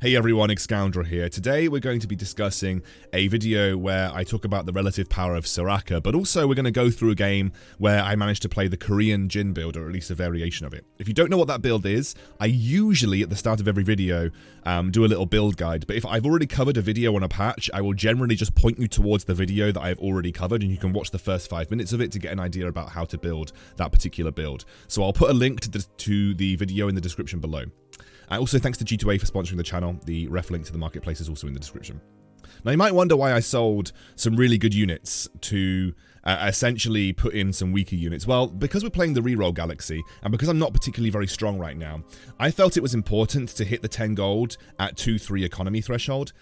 Hey everyone, Excoundrel here. Today we're going to be discussing a video where I talk about the relative power of Soraka, but also we're going to go through a game where I managed to play the Korean Jhin build, or at least a variation of it. If you don't know what that build is, I usually at the start of every video do a little build guide, but if I've already covered a video on a patch, I will generally just point you towards the video that I've already covered, and you can watch the first 5 minutes of it to get an idea about how to build that particular build. So I'll put a link to the video in the description below. Also, thanks to G2A for sponsoring the channel. The ref link to the marketplace is also in the description. Now, you might wonder why I sold some really good units to essentially put in some weaker units. Well, because we're playing the reroll galaxy, and because I'm not particularly very strong right now, I felt it was important to hit the 10 gold at 2-3 economy threshold.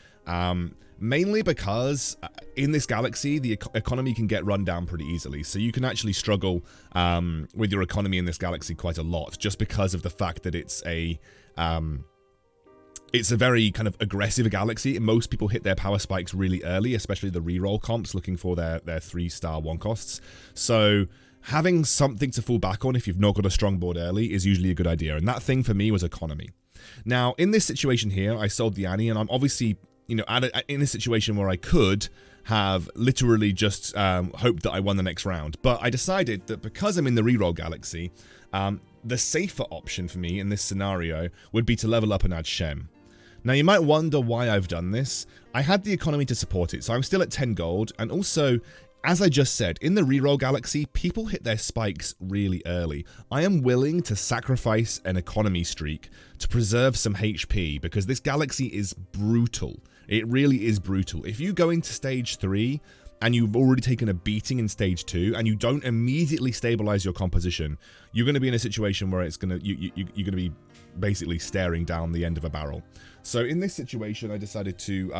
Mainly because in this galaxy, the economy can get run down pretty easily. So you can actually struggle with your economy in this galaxy quite a lot, just because of the fact that it's a very kind of aggressive galaxy. Most people hit their power spikes really early, especially the reroll comps looking for their 3-star 1 costs. So having something to fall back on if you've not got a strong board early is usually a good idea. And that thing for me was economy. Now, in this situation here, I sold the Annie, and I'm obviously, you know, in a situation where I could have literally just hoped that I won the next round. But I decided that because I'm in the reroll galaxy, the safer option for me in this scenario would be to level up and add Shem. Now, you might wonder why I've done this. I had the economy to support it, so I'm still at 10 gold, and also, as I just said, in the reroll galaxy, people hit their spikes really early. I am willing to sacrifice an economy streak to preserve some HP, because this galaxy is brutal. It really is brutal. If you go into stage 3, and you've already taken a beating in stage 2, and you don't immediately stabilize your composition, you're going to be in a situation where it's going to you're going to be basically staring down the end of a barrel. So in this situation, I decided to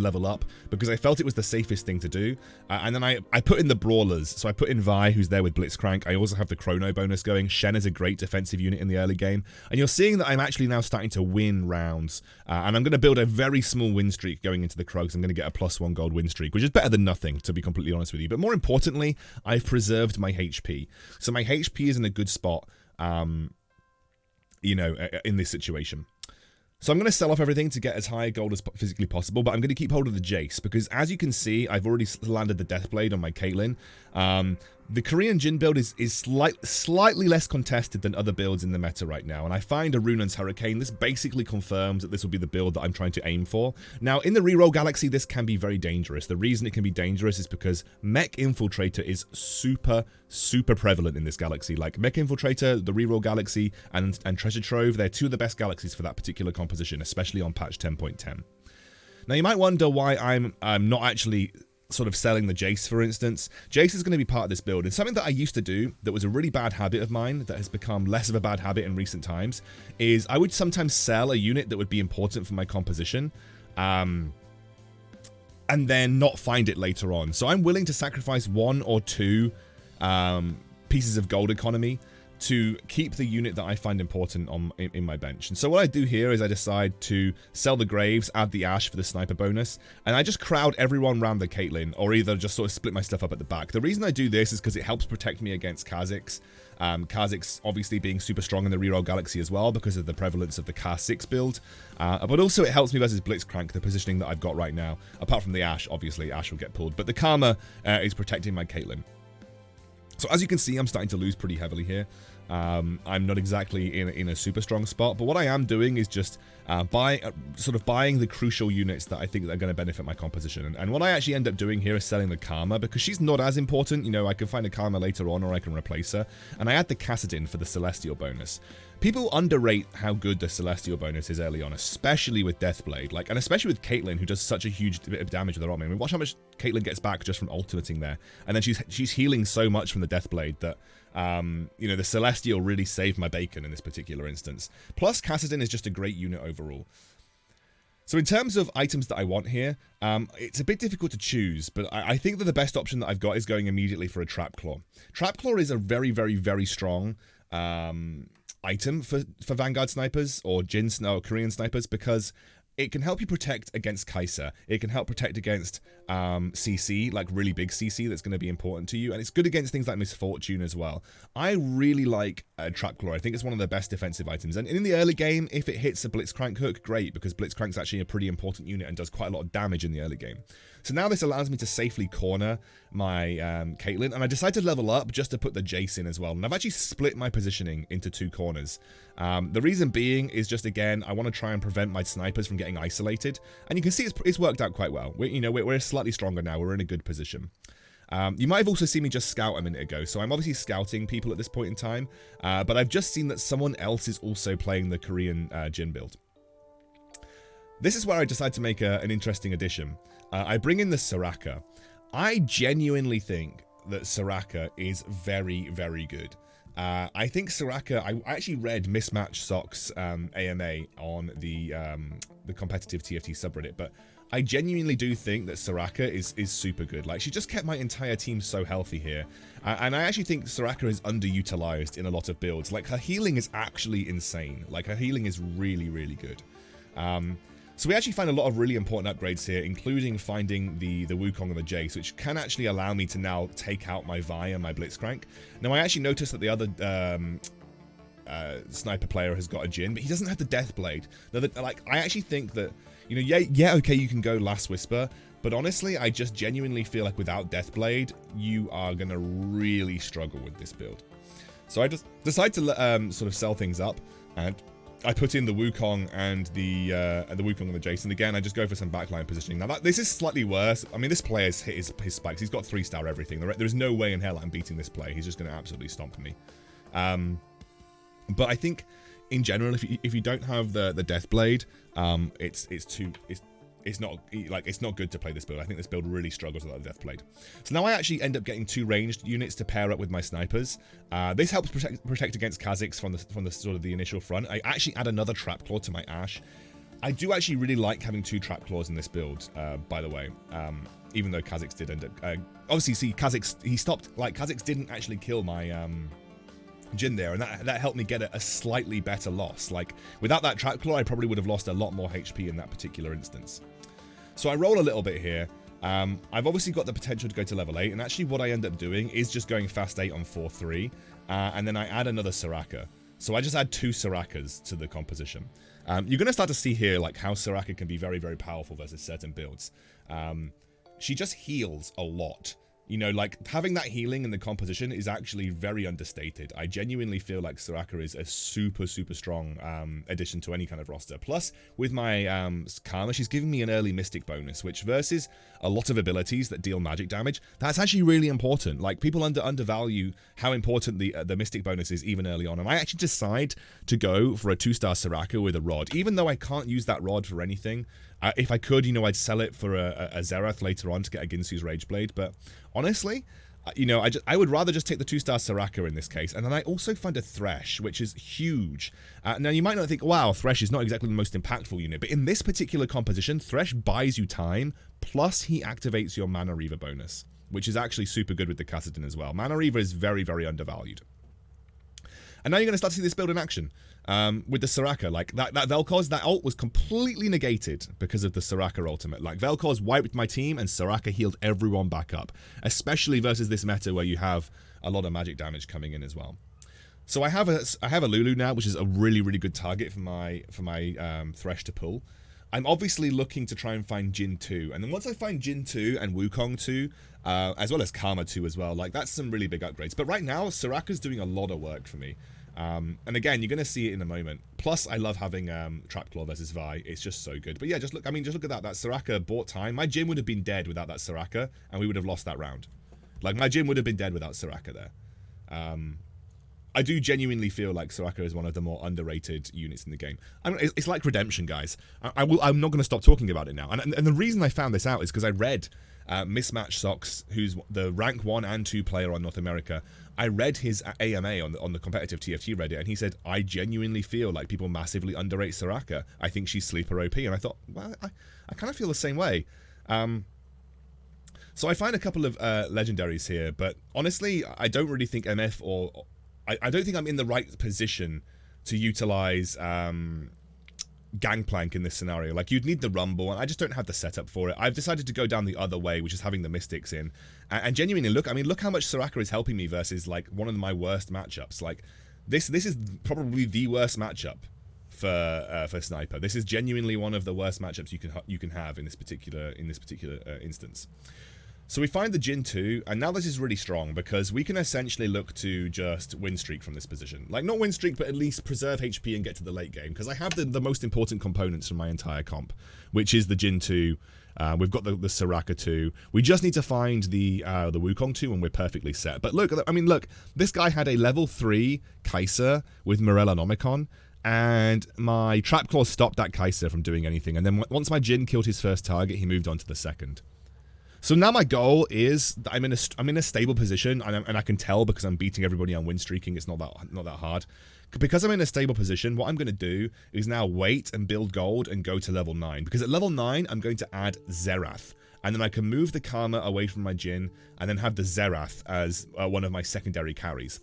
level up because I felt it was the safest thing to do. And then I put in the brawlers. So I put in Vi, who's there with Blitzcrank. I also have the Chrono bonus going. Shen is a great defensive unit in the early game. And you're seeing that I'm actually now starting to win rounds. And I'm going to build a very small win streak going into the Krugs. I'm going to get a +1 gold win streak, which is better than nothing, to be completely honest with you. But more importantly, I've preserved my HP. So my HP is in a good spot, you know, in this situation. So I'm going to sell off everything to get as high gold as physically possible, but I'm going to keep hold of the Jace, because as you can see, I've already landed the Deathblade on my Caitlyn. The Korean Jhin build is slightly less contested than other builds in the meta right now, and I find a Runan's Hurricane. This basically confirms that this will be the build that I'm trying to aim for. Now, in the reroll galaxy, this can be very dangerous. The reason it can be dangerous is because Mech Infiltrator is super prevalent in this galaxy. Like Mech Infiltrator, the reroll galaxy, and Treasure Trove, they're two of the best galaxies for that particular composition, especially on patch 10.10. Now, you might wonder why I'm not actually sort of selling the Jace, for instance. Jace is going to be part of this build, and something that I used to do that was a really bad habit of mine that has become less of a bad habit in recent times is I would sometimes sell a unit that would be important for my composition, and then not find it later on. So I'm willing to sacrifice 1 or 2 pieces of gold economy to keep the unit that I find important in my bench. And so what I do here is I decide to sell the Graves, add the Ash for the sniper bonus, and I just crowd everyone around the Caitlyn, or either just sort of split my stuff up at the back. The reason I do this is because it helps protect me against Kha'Zix. Kha'Zix obviously being super strong in the reroll galaxy as well because of the prevalence of the Kha'Zix build, but also it helps me versus Blitzcrank, the positioning that I've got right now. Apart from the Ash, obviously Ash will get pulled, but the Karma is protecting my Caitlyn. So as you can see, I'm starting to lose pretty heavily here. I'm not exactly in a super strong spot, but what I am doing is just buying the crucial units that I think are going to benefit my composition. And what I actually end up doing here is selling the Karma, because she's not as important. You know, I can find a Karma later on, or I can replace her. And I add the Kassadin for the Celestial bonus. People underrate how good the Celestial bonus is early on, especially with Deathblade, and especially with Caitlyn, who does such a huge bit of damage with her army. I mean, watch how much Caitlyn gets back just from ultimating there, and then she's healing so much from the Deathblade that you know, the Celestial really saved my bacon in this particular instance. Plus, Kassadin is just a great unit overall. So in terms of items that I want here, it's a bit difficult to choose, but I think that the best option that I've got is going immediately for a Trap Claw. Trap Claw is a very strong item for Vanguard snipers or Jhin or Korean snipers, because it can help you protect against Kai'Sa. It can help protect against CC, like really big CC that's going to be important to you. And it's good against things like Misfortune as well. I really like Trap Claw. I think it's one of the best defensive items. And in the early game, if it hits a Blitzcrank hook, great, because Blitzcrank's actually a pretty important unit and does quite a lot of damage in the early game. So now this allows me to safely corner my Caitlyn, and I decided to level up just to put the Jace in as well. And I've actually split my positioning into 2 corners. The reason being is just, again, I want to try and prevent my snipers from getting isolated. And you can see it's worked out quite well. We're slightly stronger now. We're in a good position. You might have also seen me just scout a minute ago, so I'm obviously scouting people at this point in time, but I've just seen that someone else is also playing the Korean Jhin build. This is where I decide to make an interesting addition. I bring in the Soraka. I genuinely think that Soraka is very, very good. I think Soraka, I actually read Mismatch Socks AMA on the competitive TFT subreddit, but I genuinely do think that Soraka is super good. Like, she just kept my entire team so healthy here. And I actually think Soraka is underutilized in a lot of builds. Like, her healing is actually insane. Like, her healing is really, really good. So we actually find a lot of really important upgrades here, including finding the Wukong and the Jace, which can actually allow me to now take out my Vi and my Blitzcrank. Now, I actually noticed that the other sniper player has got a Jhin, but he doesn't have the Deathblade. Now, I actually think that, yeah, okay, you can go Last Whisper, but honestly, I just genuinely feel like without Deathblade, you are going to really struggle with this build. So I just decide to sort of sell things up, and I put in the Wukong and the Wukong and the Jace. And again, I just go for some backline positioning. Now, this is slightly worse. I mean, this player's hit his spikes. He's got 3-star everything. There's no way in hell I'm beating this play. He's just going to absolutely stomp me. But I think, in general, if you don't have the Deathblade, it's not good to play this build. I think this build really struggles without the Deathblade. So now I actually end up getting 2 ranged units to pair up with my snipers. This helps protect against Kha'Zix from the sort of the initial front. I actually add another Trap Claw to my Ashe. I do actually really like having 2 Trap Claws in this build, by the way. Even though Kha'Zix did end up... obviously, see, Kha'Zix, he stopped... Like, Kha'Zix didn't actually kill my... Jhin there, and that helped me get a slightly better loss. Like, without that Trap Claw, I probably would have lost a lot more HP in that particular instance. So I roll a little bit here. I've obviously got the potential to go to level 8, and actually what I end up doing is just going fast 8 on 4-3, and then I add another Soraka. So I just add 2 Sorakas to the composition. You're going to start to see here like how Soraka can be very, very powerful versus certain builds. She just heals a lot. Like, having that healing in the composition is actually very understated. I genuinely feel like Soraka is a super, super strong addition to any kind of roster. Plus, with my Karma, she's giving me an early Mystic bonus, which versus a lot of abilities that deal magic damage, that's actually really important. Like, people undervalue how important the Mystic bonus is even early on. And I actually decide to go for a 2-star Soraka with a Rod. Even though I can't use that Rod for anything, if I could, I'd sell it for a Xerath later on to get a Ginsu's Rageblade. But honestly, I would rather just take the 2-star Soraka in this case. And then I also find a Thresh, which is huge. Now, you might not think, wow, Thresh is not exactly the most impactful unit. But in this particular composition, Thresh buys you time, plus he activates your Mana Reaver bonus, which is actually super good with the Kassadin as well. Mana Reaver is very, very undervalued. And now you're going to start to see this build in action. With the Soraka, like that Vel'Koz, that ult was completely negated because of the Soraka ultimate. Like, Vel'Koz wiped my team and Soraka healed everyone back up, especially versus this meta where you have a lot of magic damage coming in as well. So I have a Lulu now, which is a really, really good target for my Thresh to pull. I'm obviously looking to try and find Jhin 2, and then once I find Jhin 2 and Wukong 2, as well as Karma 2 as well, like, that's some really big upgrades. But right now, Soraka's doing a lot of work for me. And again, you're going to see it in a moment. Plus, I love having Trap Claw versus Vi. It's just so good. But yeah, just look at that. That Soraka bought time. My Jhin would have been dead without that Soraka, and we would have lost that round. Like, my Jhin would have been dead without Soraka there. I do genuinely feel like Soraka is one of the more underrated units in the game. I mean, it's like Redemption, guys. I'm not going to stop talking about it now. And the reason I found this out is because I read Mismatch Socks, who's the rank 1 and 2 player on North America. I read his AMA on the competitive TFT Reddit, and he said, I genuinely feel like people massively underrate Soraka. I think she's sleeper OP. And I thought, well, I kind of feel the same way. So I find a couple of legendaries here, but honestly, I don't really think MF or... I don't think I'm in the right position to utilize gangplank in this scenario. Like, you'd need the rumble, and I just don't have the setup for it. I've decided to go down the other way, which is having the Mystics in. And genuinely, look how much Soraka is helping me versus, like, one of my worst matchups. Like, this is probably the worst matchup for Sniper. This is genuinely one of the worst matchups you can have in this particular instance. So we find the Jhin 2, and now this is really strong because we can essentially look to just win streak from this position. Like, not win streak, but at least preserve HP and get to the late game, because I have the most important components from my entire comp, which is the Jhin 2. We've got the Soraka 2. We just need to find the Wukong 2, and we're perfectly set. But look, I mean, look, this guy had a level 3 Kai'Sa with Morellonomicon, and my Trap Claw stopped that Kai'Sa from doing anything. And then once my Jhin killed his first target, he moved on to the second. So now my goal is that I'm in a stable position, and I can tell because I'm beating everybody on win streaking. It's not that hard. Because I'm in a stable position, what I'm going to do is now wait and build gold and go to level 9. Because at level 9, I'm going to add Xerath. And then I can move the Karma away from my Jhin and then have the Xerath as one of my secondary carries.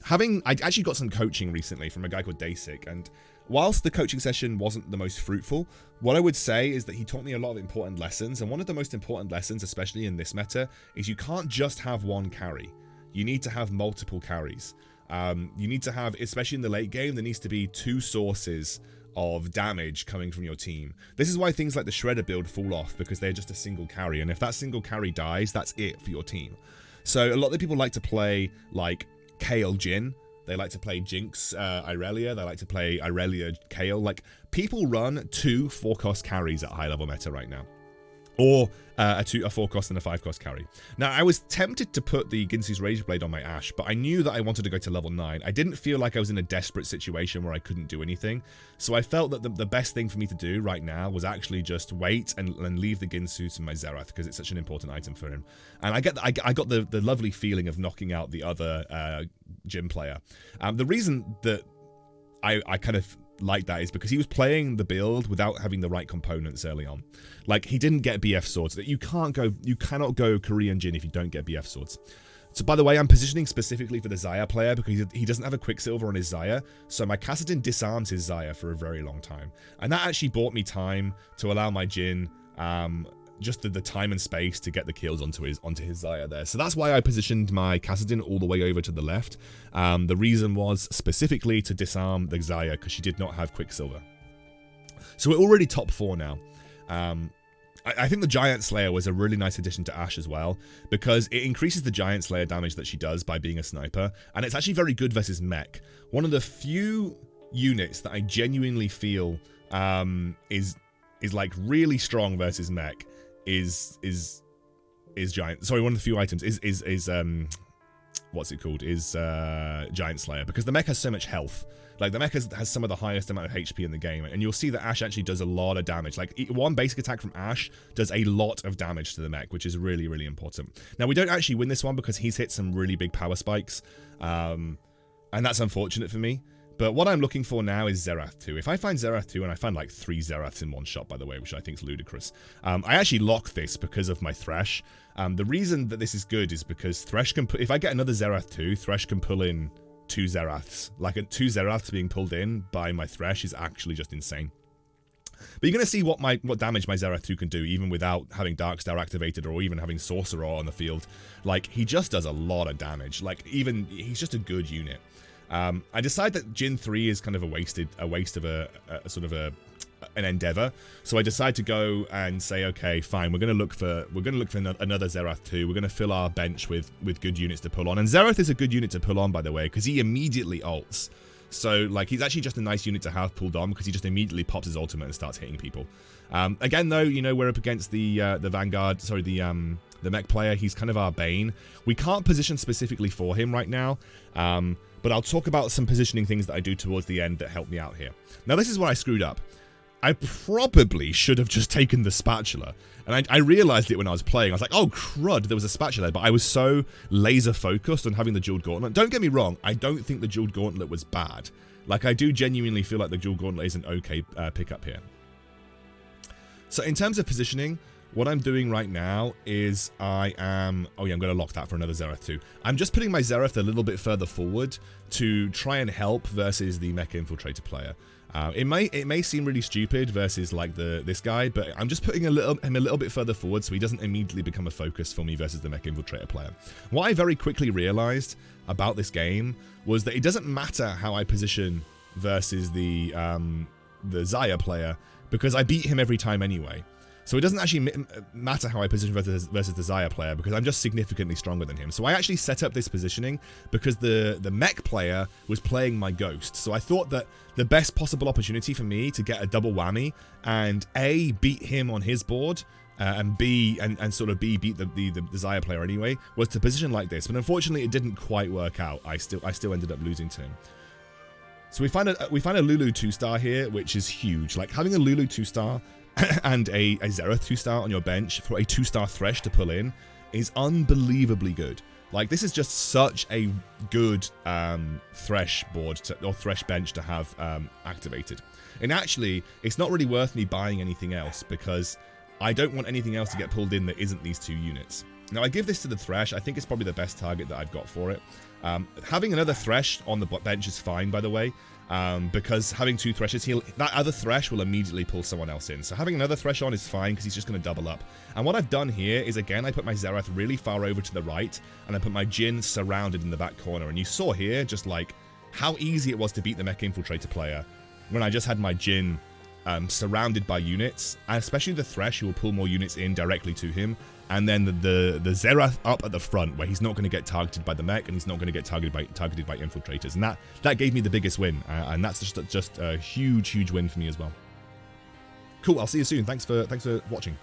I actually got some coaching recently from a guy called Dasic, and whilst the coaching session wasn't the most fruitful, what I would say is that he taught me a lot of important lessons, and one of the most important lessons, especially in this meta, is you can't just have one carry. You need to have multiple carries. You need to have, especially in the late game, there needs to be 2 sources of damage coming from your team. This is why things like the Shredder build fall off, because they're just a single carry, and if that single carry dies, that's it for your team. So a lot of people like to play like Kayle Jhin. They like to play Jinx Irelia. They like to play Irelia Kayle. Like, people run 2 4-cost carries at high level meta right now. Or a 4-cost and a 5-cost carry. Now, I was tempted to put the Ginsu's Rageblade on my Ashe, but I knew that I wanted to go to level 9. I didn't feel like I was in a desperate situation where I couldn't do anything. So I felt that the best thing for me to do right now was actually just wait and leave the Ginsu to my Xerath, because it's such an important item for him. And I got the lovely feeling of knocking out the other Jhin player. The reason that I kind of like that is because he was playing the build without having the right components early on. Like, he didn't get BF swords. That you cannot go Korean Jhin if you don't get BF swords. So, by the way, I'm positioning specifically for the Xayah player because he doesn't have a Quicksilver on his Xayah, so my Kassadin disarms his Xayah for a very long time. And that actually bought me time to allow my Jhin just the time and space to get the kills onto his Xayah there. So that's why I positioned my Kassadin all the way over to the left. The reason was specifically to disarm the Xayah because she did not have Quicksilver. So we're already top 4 now. I think the Giant Slayer was a really nice addition to Ashe as well, because it increases the Giant Slayer damage that she does by being a sniper, and it's actually very good versus mech. One of the few units that I genuinely feel is like really strong versus mech is Giant. Sorry, one of the few items is what's it called? Is Giant Slayer, because the mech has so much health. Like, the mech has some of the highest amount of HP in the game, and you'll see that Ashe actually does a lot of damage. Like, one basic attack from Ashe does a lot of damage to the mech, which is really, really important. Now, we don't actually win this one because he's hit some really big power spikes, and that's unfortunate for me. But what I'm looking for now is Xerath 2. If I find Xerath 2, and I find like 3 Xeraths in one shot, by the way, which I think is ludicrous. I actually lock this because of my Thresh. The reason that this is good is because Thresh can put, if I get another Xerath 2, Thresh can pull in 2 Xeraths. Like, 2 Xeraths being pulled in by my Thresh is actually just insane. But you're going to see what damage my Xerath 2 can do, even without having Darkstar activated or even having Sorcerer on the field. Like, he just does a lot of damage. Like, he's just a good unit. I decide that Jhin 3 is kind of a waste of an endeavor. So I decide to go and say, okay, fine, we're going to look for another Xerath 2. We're going to fill our bench with good units to pull on. And Xerath is a good unit to pull on, by the way, because he immediately ults. So, like, he's actually just a nice unit to have pulled on because he just immediately pops his ultimate and starts hitting people. Again, though, you know, we're up against the Vanguard, sorry, the mech player. He's kind of our bane. We can't position specifically for him right now. But I'll talk about some positioning things that I do towards the end that help me out here. Now, this is what I screwed up. I probably should have just taken the spatula. And I realized it when I was playing. I was like, oh, crud, there was a spatula. But I was so laser focused on having the Jeweled Gauntlet. Don't get me wrong, I don't think the Jeweled Gauntlet was bad. Like, I do genuinely feel like the Jeweled Gauntlet is an okay pickup here. So in terms of positioning, what I'm doing right now is I'm going to lock that for another Xerath 2. I'm just putting my Xerath a little bit further forward to try and help versus the Mecha Infiltrator player. It may seem really stupid versus like this guy, but I'm just putting him a little bit further forward so he doesn't immediately become a focus for me versus the Mech Infiltrator player. What I very quickly realized about this game was that it doesn't matter how I position versus the Xayah player, because I beat him every time anyway. So it doesn't actually matter how I position versus the Xayah player, because I'm just significantly stronger than him. So I actually set up this positioning because the mech player was playing my Ghost. So I thought that the best possible opportunity for me to get a double whammy and A, beat him on his board, and B, and sort of B, beat the Xayah player anyway, was to position like this. But unfortunately it didn't quite work out. I still ended up losing to him. So we find a Lulu 2-star here, which is huge. Like, having a Lulu 2-star and a Xerath 2-star on your bench for a 2-star Thresh to pull in is unbelievably good. Like, this is just such a good Thresh board or Thresh bench to have activated. And actually, it's not really worth me buying anything else, because I don't want anything else to get pulled in that isn't these 2 units. Now, I give this to the Thresh. I think it's probably the best target that I've got for it. Having another Thresh on the bench is fine, by the way, because having 2 Threshes, that other Thresh will immediately pull someone else in. So having another Thresh on is fine, because he's just going to double up. And what I've done here is, again, I put my Xerath really far over to the right, and I put my Jhin surrounded in the back corner. And you saw here just like how easy it was to beat the Mech Infiltrator player when I just had my Jhin surrounded by units, and especially the Thresh, who will pull more units in directly to him, and then the Xerath up at the front, where he's not going to get targeted by the mech, and he's not going to get targeted by infiltrators, and that gave me the biggest win, and that's just a huge win for me as well. Cool, I'll see you soon. Thanks for watching.